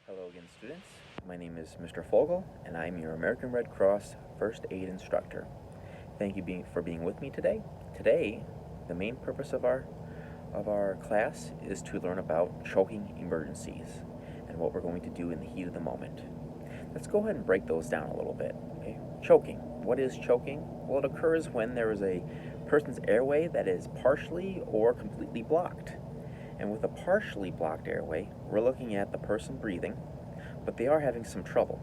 Hello again, students. My name is Mr. Fogel, and I'm your American Red Cross First Aid Instructor. Thank you for being with me today. Today, the main purpose of our class is to learn about choking emergencies and what we're going to do in the heat of the moment. Let's go ahead and break those down a little bit. Okay? Choking. What is choking? Well, it occurs when there is a person's airway that is partially or completely blocked. And with a partially blocked airway, we're looking at the person breathing, but they are having some trouble.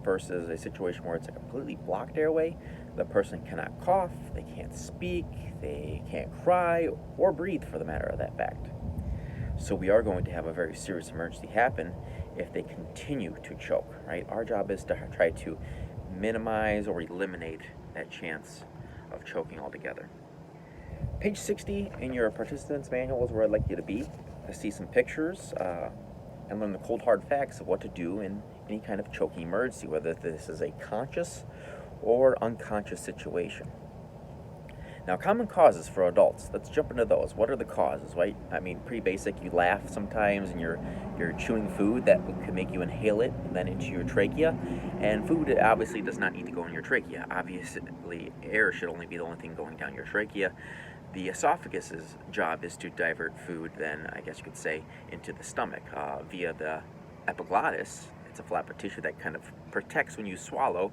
Versus a situation where it's a completely blocked airway, the person cannot cough, they can't speak, they can't cry, or breathe for the matter of that fact. So we are going to have a very serious emergency happen if they continue to choke, right? Our job is to try to minimize or eliminate that chance of choking altogether. Page 60 in your participants manual is where I'd like you to be, to see some pictures and learn the cold hard facts of what to do in any kind of choking emergency, whether this is a conscious or unconscious situation. Now, common causes for adults. Let's jump into those. What are the causes, right? I mean, pretty basic. You laugh sometimes and you're chewing food that could make you inhale it and then into your trachea. And food obviously does not need to go in your trachea. Obviously, air should only be the only thing going down your trachea. The esophagus's job is to divert food, then, I guess you could say, into the stomach via the epiglottis. It's a flap of tissue that kind of protects when you swallow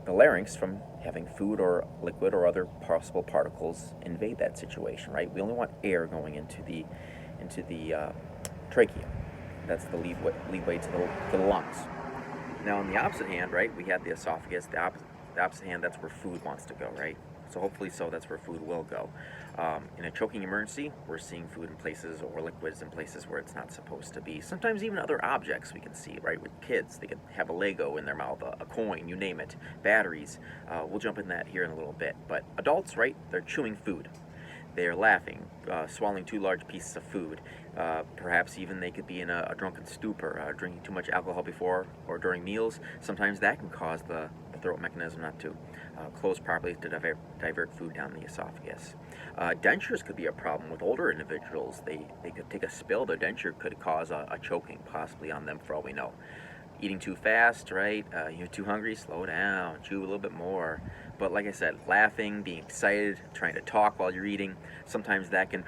the larynx from having food or liquid or other possible particles invade that situation, right? We only want air going into the trachea. That's the leadway to the lungs. Now, on the opposite hand, right, we have the esophagus. The opposite hand, that's where food wants to go, right? So hopefully that's where food will go. In a choking emergency, we're seeing food in places or liquids in places where it's not supposed to be. Sometimes even other objects we can see, right? With kids, they could have a Lego in their mouth, a coin, you name it, batteries. We'll jump in that here in a little bit. But adults, right, they're chewing food. They're laughing, swallowing too large pieces of food. Perhaps even they could be in a drunken stupor, drinking too much alcohol before or during meals. Sometimes that can cause the throat mechanism not to close properly to divert food down the esophagus. Dentures could be a problem with older individuals. They could take a spill. Their denture could cause a choking possibly on them for all we know. Eating too fast, right? You're too hungry, slow down, chew a little bit more. But like I said, laughing, being excited, trying to talk while you're eating, sometimes that can,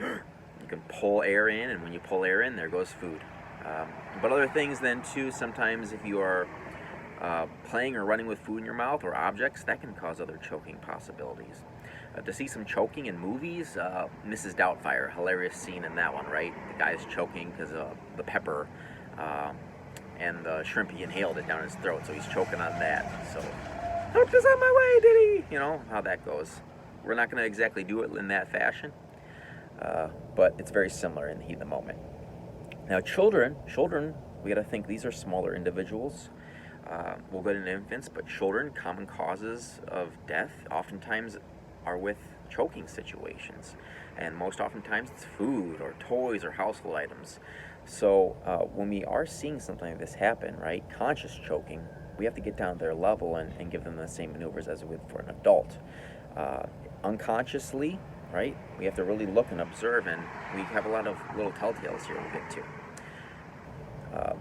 you can pull air in, and when you pull air in, there goes food. But other things then too, sometimes if you are playing or running with food in your mouth or objects, that can cause other choking possibilities. To see some choking in movies, Mrs. Doubtfire, hilarious scene in that one, right? The guy's choking because of the pepper. And the shrimp, he inhaled it down his throat, so he's choking on that. So, hope is on my way, Diddy! You know how that goes. We're not going to exactly do it in that fashion, but it's very similar in the heat of the moment. Now, children, we got to think these are smaller individuals. We'll go into infants, but children, common causes of death oftentimes are with choking situations. And most oftentimes it's food or toys or household items. So when we are seeing something like this happen, right, conscious choking, we have to get down to their level and give them the same maneuvers as we would for an adult. Unconsciously, right, we have to really look and observe, and we have a lot of little telltales here we'll get to.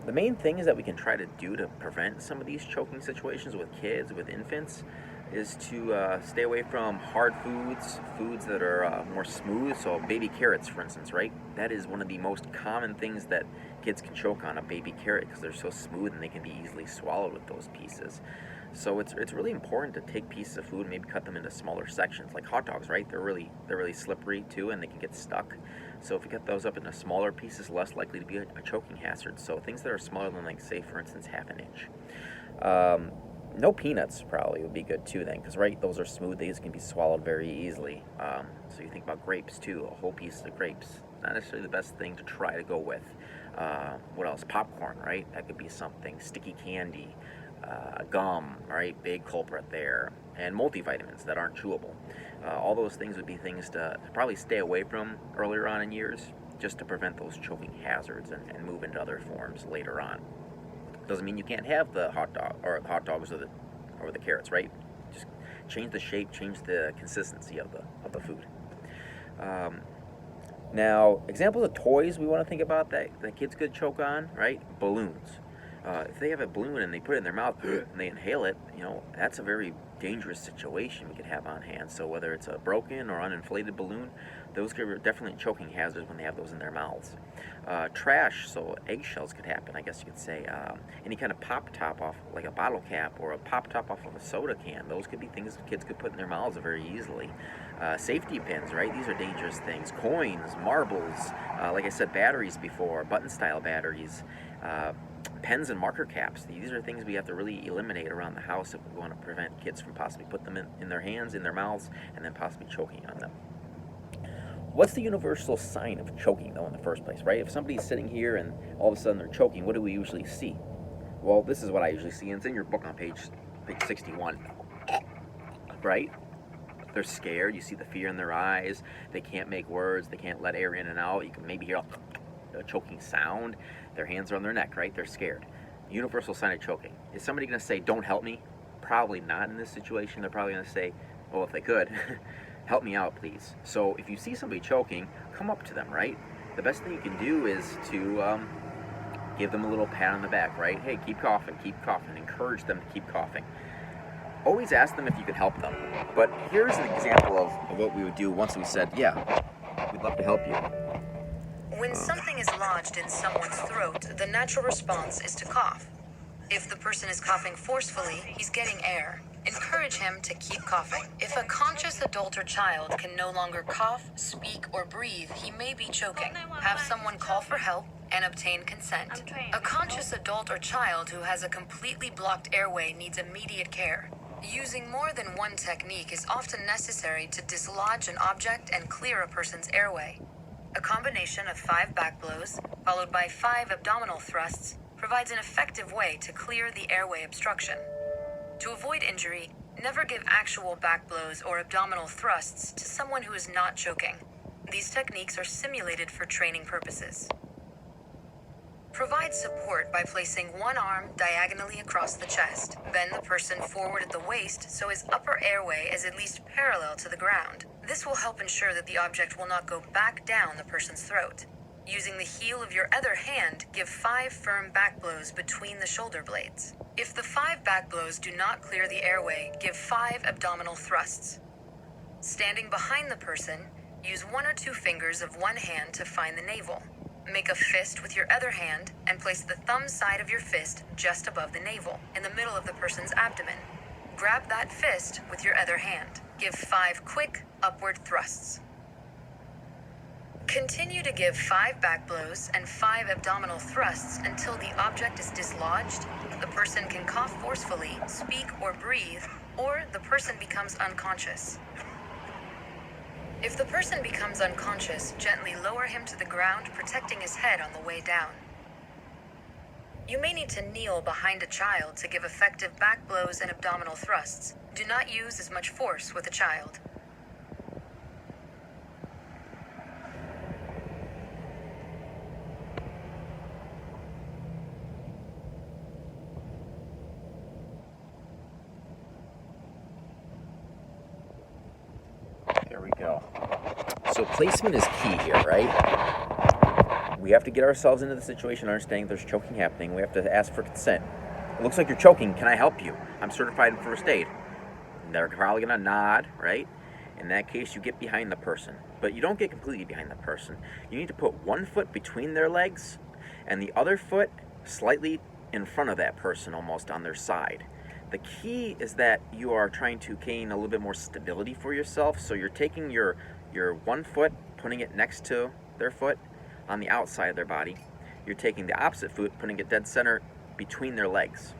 The main thing is that we can try to do to prevent some of these choking situations with kids, with infants, is to stay away from hard foods that are more smooth. So baby carrots, for instance, right? That is one of the most common things that kids can choke on, a baby carrot, because they're so smooth and they can be easily swallowed with those pieces. So it's really important to take pieces of food and maybe cut them into smaller sections, like hot dogs, right? They're really slippery too, and they can get stuck. So if you cut those up into smaller pieces, less likely to be a choking hazard. So things that are smaller than, like, say, for instance, half an inch. No peanuts probably would be good too then, because right, those are smooth. These can be swallowed very easily. So you think about grapes too, a whole piece of grapes. Not necessarily the best thing to try to go with. What else? Popcorn, right? That could be something. Sticky candy. Gum, right? Big culprit there. And multivitamins that aren't chewable. All those things would be things to probably stay away from earlier on in years, just to prevent those choking hazards and move into other forms later on. Doesn't mean you can't have the hot dogs or the carrots, right? Just change the shape, change the consistency of the food. Now, examples of toys we want to think about that kids could choke on, right? Balloons. If they have a balloon and they put it in their mouth and they inhale it, that's a very dangerous situation we could have on hand. So whether it's a broken or uninflated balloon, those are definitely choking hazards when they have those in their mouths. Trash, so eggshells could happen, I guess you could say. Any kind of pop top off, like a bottle cap or a pop top off of a soda can, those could be things kids could put in their mouths very easily. Safety pins, right? These are dangerous things. Coins, marbles, like I said, batteries before, button style batteries. Pens and marker caps. These are things we have to really eliminate around the house if we want to prevent kids from possibly putting them in their hands, in their mouths, and then possibly choking on them. What's the universal sign of choking, though, in the first place, right? If somebody's sitting here and all of a sudden they're choking, what do we usually see? Well, this is what I usually see, and it's in your book on page 61, right? They're scared. You see the fear in their eyes. They can't make words. They can't let air in and out. You can maybe hear a choking sound. Their hands are on their neck, right? They're scared. Universal sign of choking. Is somebody going to say, "Don't help me"? Probably not in this situation. They're probably going to say, "Well, if they could, help me out, please." So if you see somebody choking, come up to them, right? The best thing you can do is to give them a little pat on the back, right? Hey, keep coughing, encourage them to keep coughing. Always ask them if you can help them. But here's an example of what we would do once we said, "Yeah, we'd love to help you." When something is lodged in someone's throat, the natural response is to cough. If the person is coughing forcefully, he's getting air. Encourage him to keep coughing. If a conscious adult or child can no longer cough, speak, or breathe, he may be choking. Have someone call for help and obtain consent. A conscious adult or child who has a completely blocked airway needs immediate care. Using more than one technique is often necessary to dislodge an object and clear a person's airway. A combination of 5 back blows, followed by 5 abdominal thrusts, provides an effective way to clear the airway obstruction. To avoid injury, never give actual back blows or abdominal thrusts to someone who is not choking. These techniques are simulated for training purposes. Provide support by placing one arm diagonally across the chest. Bend the person forward at the waist so his upper airway is at least parallel to the ground. This will help ensure that the object will not go back down the person's throat. Using the heel of your other hand, give 5 firm back blows between the shoulder blades. If the 5 back blows do not clear the airway, give 5 abdominal thrusts. Standing behind the person, use 1 or 2 fingers of one hand to find the navel. Make a fist with your other hand and place the thumb side of your fist just above the navel, in the middle of the person's abdomen. Grab that fist with your other hand. Give 5 quick upward thrusts. Continue to give 5 back blows and 5 abdominal thrusts until the object is dislodged, the person can cough forcefully, speak or breathe, or the person becomes unconscious. If the person becomes unconscious, gently lower him to the ground, protecting his head on the way down. You may need to kneel behind a child to give effective back blows and abdominal thrusts. Do not use as much force with a child. There we go. So placement is key here, right? We have to get ourselves into the situation understanding there's choking happening. We have to ask for consent. It looks like you're choking. Can I help you? I'm certified in first aid. And they're probably going to nod, right? In that case, you get behind the person. But you don't get completely behind the person. You need to put one foot between their legs and the other foot slightly in front of that person, almost on their side. The key is that you are trying to gain a little bit more stability for yourself. So you're taking your one foot, putting it next to their foot on the outside of their body. You're taking the opposite foot, putting it dead center between their legs.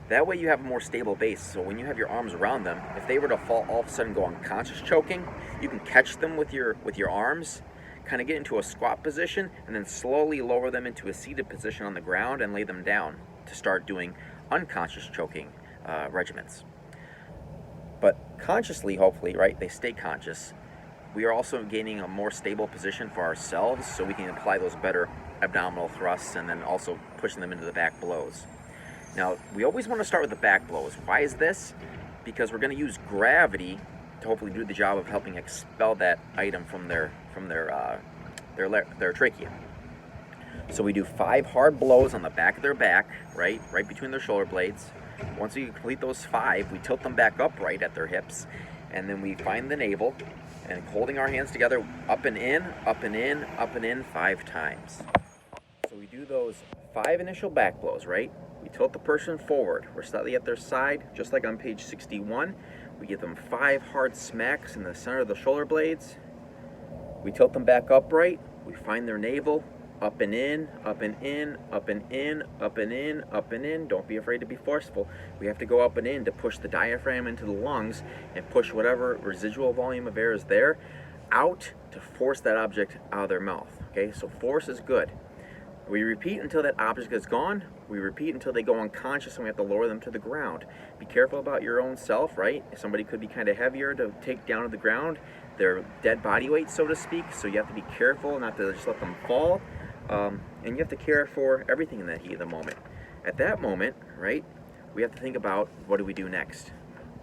That way you have a more stable base. So when you have your arms around them, if they were to fall all of a sudden go unconscious choking, you can catch them with your arms, kind of get into a squat position, and then slowly lower them into a seated position on the ground and lay them down to start doing unconscious choking regimens. But consciously, hopefully, right, they stay conscious. We are also gaining a more stable position for ourselves so we can apply those better abdominal thrusts and then also pushing them into the back blows. Now, we always want to start with the back blows. Why is this? Because we're going to use gravity to hopefully do the job of helping expel that item from their their trachea. So we do 5 hard blows on the back of their back, right between their shoulder blades. Once we complete those 5, we tilt them back upright at their hips, and then we find the navel, and holding our hands together, up and in, up and in, up and in 5 times. So we do those 5 initial back blows, right? We tilt the person forward. We're slightly at their side, just like on page 61. We give them 5 hard smacks in the center of the shoulder blades. We tilt them back upright. We find their navel, up and in, up and in, up and in, up and in, up and in. Don't be afraid to be forceful. We have to go up and in to push the diaphragm into the lungs and push whatever residual volume of air is there out to force that object out of their mouth. Okay, so force is good. We repeat until that object is gone. We repeat until they go unconscious and we have to lower them to the ground. Be careful about your own self, right? Somebody could be kind of heavier to take down to the ground, their dead body weight, so to speak. So you have to be careful not to just let them fall. And you have to care for everything in that heat of the moment. At that moment, right, we have to think about, what do we do next?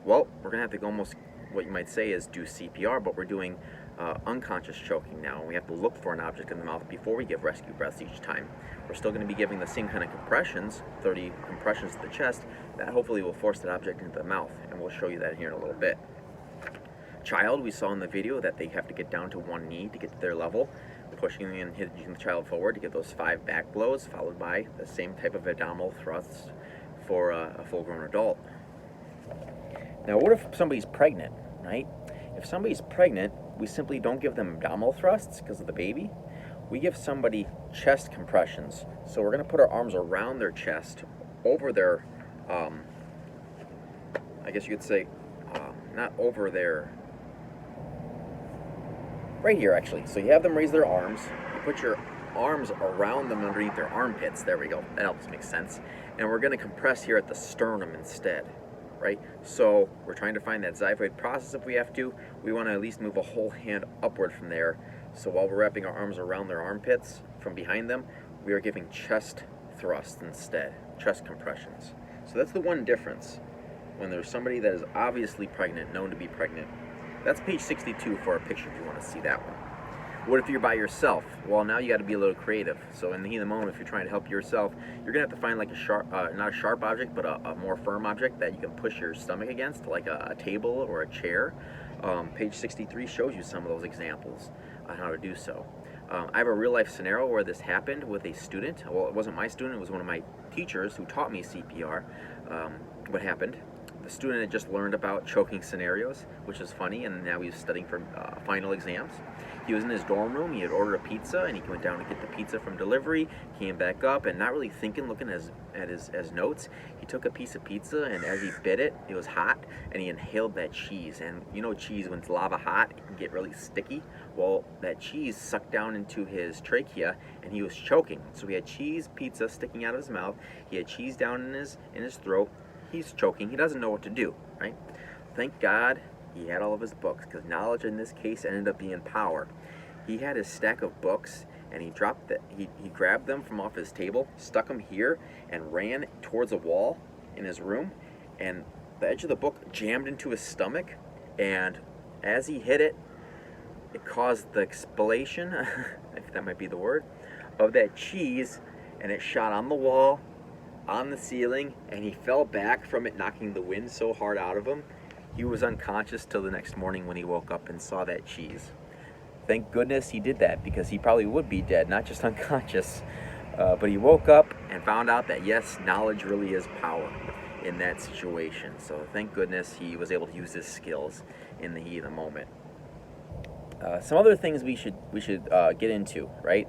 Well, we're going to have to go almost, what you might say is do CPR, but we're doing unconscious choking now. We have to look for an object in the mouth before we give rescue breaths each time. We're still going to be giving the same kind of compressions, 30 compressions to the chest. That hopefully will force that object into the mouth, and we'll show you that here in a little bit. Child, we saw in the video that they have to get down to one knee to get to their level, pushing and hitting the child forward to get those 5 back blows, followed by the same type of abdominal thrusts for a full-grown adult. Now, what if somebody's pregnant, right? If somebody's pregnant, we simply don't give them abdominal thrusts because of the baby. We give somebody chest compressions. So we're going to put our arms around their chest, over their, I guess you could say, not over their, right here actually. So you have them raise their arms, you put your arms around them underneath their armpits, there we go, that helps make sense. And we're going to compress here at the sternum instead, right? So we're trying to find that xiphoid process if we have to. We want to at least move a whole hand upward from there. So while we're wrapping our arms around their armpits from behind them, we are giving chest thrusts instead, chest compressions. So that's the one difference when there's somebody that is obviously pregnant, known to be pregnant. That's page 62 for a picture if you want to see that one. What if you're by yourself? Well, now you got to be a little creative. So in the heat of the moment, if you're trying to help yourself, you're going to have to find like a sharp, not a sharp object, but a more firm object that you can push your stomach against, like a table or a chair. Page 63 shows you some of those examples on how to do so. I have a real life scenario where this happened with a student. Well, it wasn't my student, it was one of my teachers who taught me CPR. What happened? The student had just learned about choking scenarios, which is funny, and now he's studying for final exams. He was in his dorm room, he had ordered a pizza, and he went down to get the pizza from delivery, came back up, and not really thinking, looking at his notes, he took a piece of pizza, and as he bit it, it was hot, and he inhaled that cheese. And you know cheese, when it's lava hot, it can get really sticky. Well, that cheese sucked down into his trachea, and he was choking. So he had cheese, pizza sticking out of his mouth, he had cheese down in his throat, he's choking, he doesn't know what to do, right? Thank God he had all of his books, because knowledge in this case ended up being power. He had his stack of books, and he grabbed them from off his table, stuck them here, and ran towards a wall in his room, and the edge of the book jammed into his stomach, and as he hit it, it caused the explosion, if that might be the word, of that cheese, and it shot on the wall, on the ceiling, and he fell back from it, knocking the wind so hard out of him. He was unconscious till the next morning when he woke up and saw that cheese. Thank goodness he did that, because he probably would be dead, not just unconscious. But he woke up and found out that yes, knowledge really is power in that situation. So thank goodness he was able to use his skills in the heat of the moment. Some other things we should get into, right?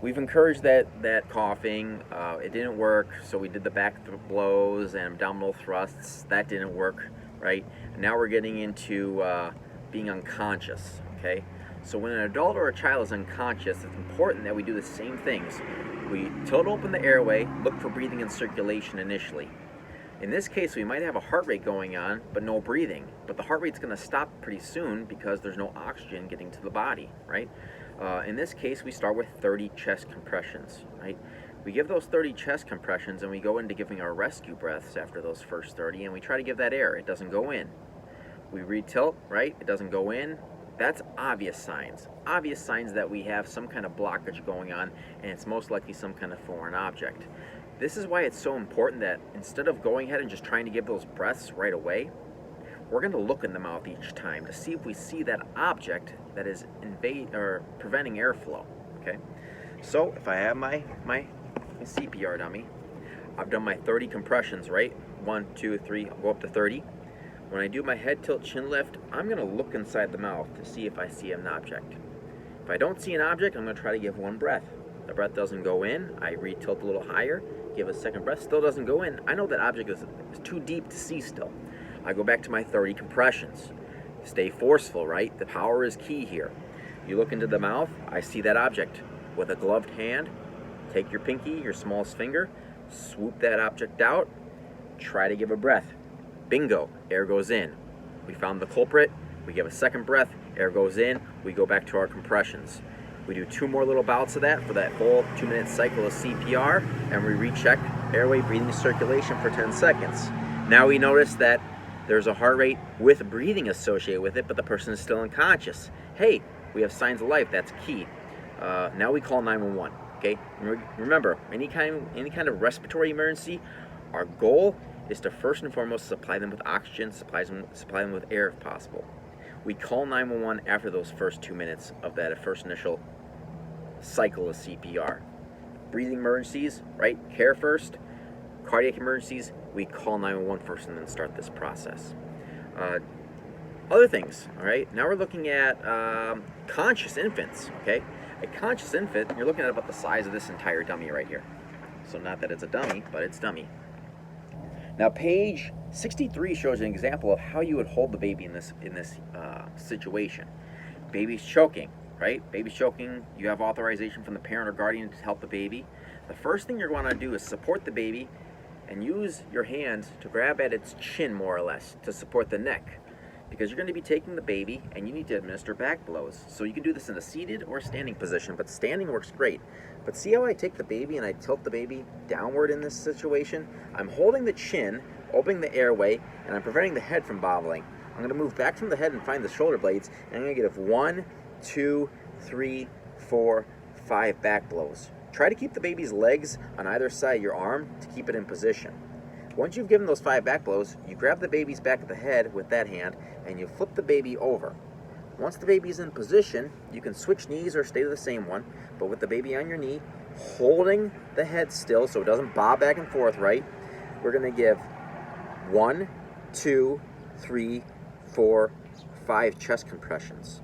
We've encouraged that coughing. It didn't work, so we did the back blows and abdominal thrusts. That didn't work, right? And now we're getting into being unconscious, okay? So when an adult or a child is unconscious, it's important that we do the same things. We tilt open the airway, look for breathing and circulation initially. In this case, we might have a heart rate going on, but no breathing. But the heart rate's going to stop pretty soon because there's no oxygen getting to the body, right? In this case, we start with 30 chest compressions, right? We give those 30 chest compressions, and we go into giving our rescue breaths after those first 30, and we try to give that air. It doesn't go in. We retilt, right? It doesn't go in. That's obvious signs that we have some kind of blockage going on, and it's most likely some kind of foreign object. This is why it's so important that instead of going ahead and just trying to give those breaths right away, we're going to look in the mouth each time to see if we see that object that is preventing airflow. Okay, so if I have my CPR dummy, I've done my 30 compressions, right? 1, 2, 3, I'll go up to 30. When I do my head tilt chin lift, I'm going to look inside the mouth to see if I see an object. If I don't see an object, I'm going to try to give one breath. The breath doesn't go in, I re-tilt a little higher, give a second breath, still doesn't go in. I know that object is too deep to see still. I go back to my 30 compressions. Stay forceful, right? The power is key here. You look into the mouth, I see that object. With a gloved hand, take your pinky, your smallest finger, swoop that object out, try to give a breath. Bingo, air goes in. We found the culprit, we give a second breath, air goes in, we go back to our compressions. We do 2 more little bouts of that for that full 2-minute cycle of CPR, and we recheck airway, breathing, circulation for 10 seconds. Now we notice that there's a heart rate with breathing associated with it, but the person is still unconscious. Hey, we have signs of life, that's key. Now we call 911, okay? Remember, any kind of respiratory emergency, our goal is to first and foremost supply them with oxygen, supply them with air if possible. We call 911 after those first 2 minutes of that first initial cycle of CPR. Breathing emergencies, right? Care first. Cardiac emergencies, we call 911 first and then start this process. Other things, all right? Now we're looking at conscious infants, okay? A conscious infant, you're looking at about the size of this entire dummy right here. So not that it's a dummy, but it's dummy. Now page 63 shows an example of how you would hold the baby in this situation. Baby's choking, right? Baby's choking, you have authorization from the parent or guardian to help the baby. The first thing you're going to do is support the baby and use your hands to grab at its chin more or less to support the neck. Because you're going to be taking the baby and you need to administer back blows. So you can do this in a seated or standing position, but standing works great. But see how I take the baby and I tilt the baby downward in this situation? I'm holding the chin, opening the airway, and I'm preventing the head from bobbling. I'm going to move back from the head and find the shoulder blades, and I'm going to give 1, 2, 3, 4, 5 back blows. Try to keep the baby's legs on either side of your arm to keep it in position. Once you've given those 5 back blows, you grab the baby's back of the head with that hand and you flip the baby over. Once the baby's in position, you can switch knees or stay to the same one, but with the baby on your knee, holding the head still so it doesn't bob back and forth, right? We're going to give 1, 2, 3, 4, 5 chest compressions.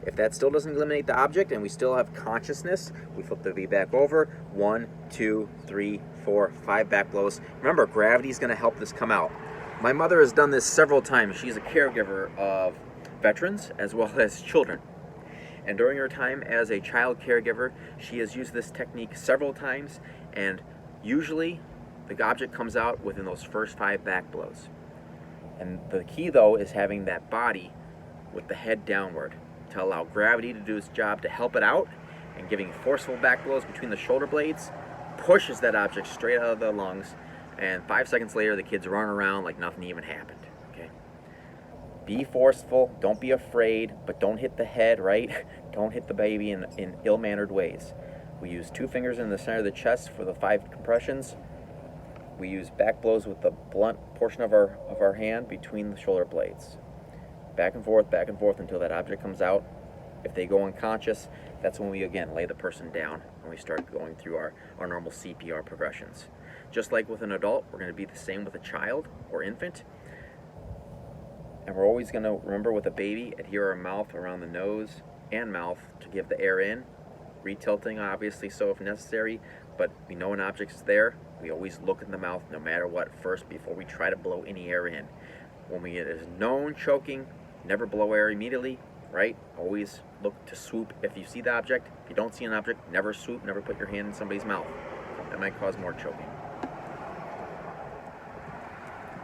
If that still doesn't eliminate the object and we still have consciousness, we flip the baby back over. 1, 2, 3, 4, 5 back blows. Remember, gravity is going to help this come out. My mother has done this several times. She's a caregiver of veterans as well as children. And during her time as a child caregiver, she has used this technique several times, and usually the object comes out within those first 5 back blows. And the key, though, is having that body with the head downward to allow gravity to do its job to help it out, and giving forceful back blows between the shoulder blades pushes that object straight out of the lungs, and 5 seconds later the kid's running around like nothing even happened. Okay? Be forceful, don't be afraid, but don't hit the head, right? Don't hit the baby in ill-mannered ways. We use 2 fingers in the center of the chest for the 5 compressions. We use back blows with the blunt portion of our hand between the shoulder blades. Back and forth until that object comes out. If they go unconscious, that's when we again lay the person down and we start going through our normal CPR progressions. Just like with an adult, we're going to be the same with a child or infant. And we're always going to remember with a baby, adhere our mouth around the nose and mouth to give the air in. Retilting, obviously, so if necessary, but we know an object's there. We always look in the mouth no matter what first before we try to blow any air in. When we get a known choking, never blow air immediately, right? Always look to swoop if you see the object. If you don't see an object, never swoop, never put your hand in somebody's mouth. That might cause more choking.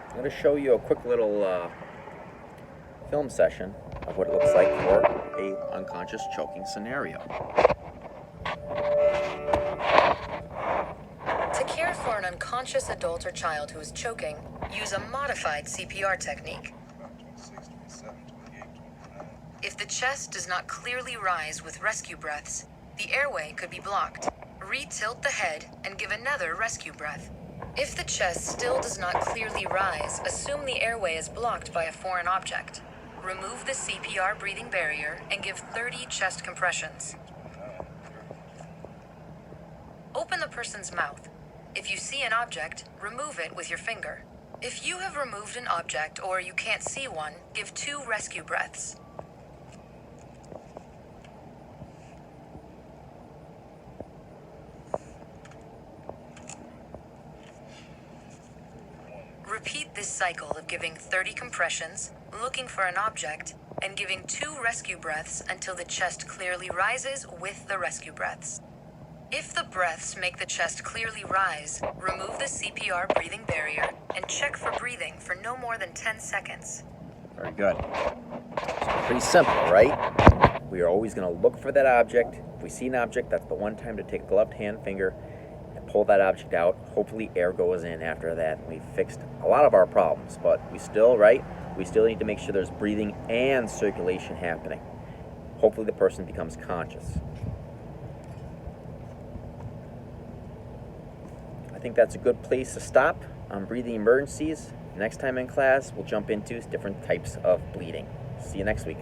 I'm going to show you a quick little film session of what it looks like for a unconscious choking scenario. To care for an unconscious adult or child who is choking, use a modified CPR technique. If the chest does not clearly rise with rescue breaths, the airway could be blocked. Re-tilt the head and give another rescue breath. If the chest still does not clearly rise, assume the airway is blocked by a foreign object. Remove the CPR breathing barrier and give 30 chest compressions. Open the person's mouth. If you see an object, remove it with your finger. If you have removed an object or you can't see one, give 2 rescue breaths. Repeat this cycle of giving 30 compressions, looking for an object, and giving 2 rescue breaths until the chest clearly rises with the rescue breaths. If the breaths make the chest clearly rise, remove the CPR breathing barrier and check for breathing for no more than 10 seconds. Very good. So pretty simple, right? We are always going to look for that object. If we see an object, that's the one time to take the left hand finger and pull that object out. Hopefully air goes in after that. We've fixed a lot of our problems, but we still need to make sure there's breathing and circulation happening. Hopefully the person becomes conscious. I think that's a good place to stop on breathing emergencies. Next time in class, we'll jump into different types of bleeding. See you next week.